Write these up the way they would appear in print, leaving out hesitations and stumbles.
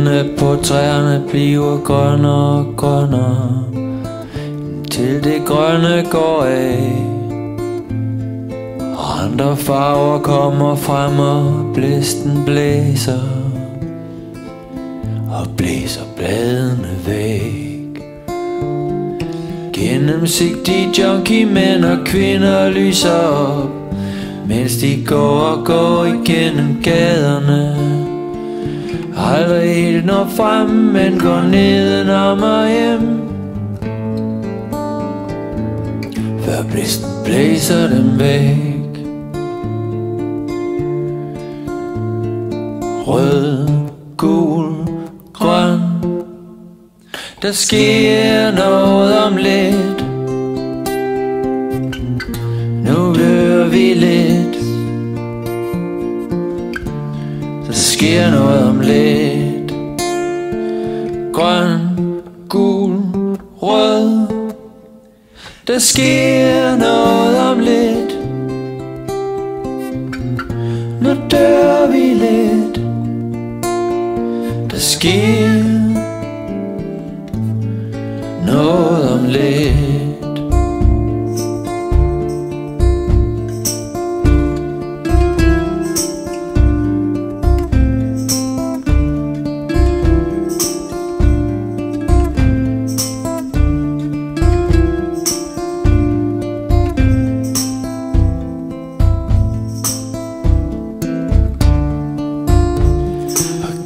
Grenene på træerne bliver grønnere og grønnere, til det grønne går af. Andre farver kommer frem, og blæsten blæser og blæser bladene væk. Gennemsigtige junkie mænd og kvinder lyser op, mens de går og går igennem gaderne. Aldrig helt når frem, men går nedenom og hjem, før blæsten blæser dem væk. Rød, gul, grøn, der sker noget om lidt. Nu dør vi lidt, der sker noget om lidt. Grøn, gul, rød, der sker noget om lidt. Nu dør vi lidt, der sker noget om lidt.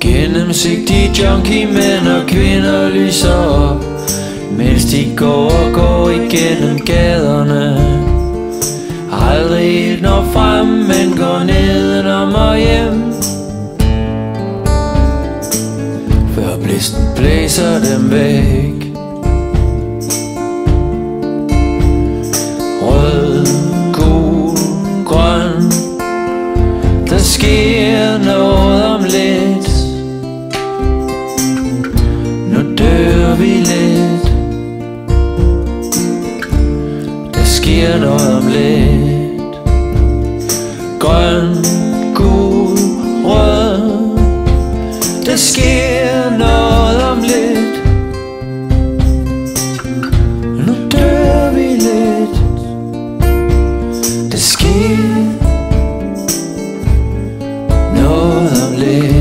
Gennemsigtige junkie mænd og kvinder lyser op, mens de går og går igennem gaderne. Aldrig helt når frem, men går nedenom og hjem, før blæsten blæser dem væk. Rød, gul, grøn, der sker noget om lidt. Dør vi lidt, der sker noget om lidt. Grøn, gul, rød, der sker noget om lidt. Nu dør vi lidt, der sker noget om lidt.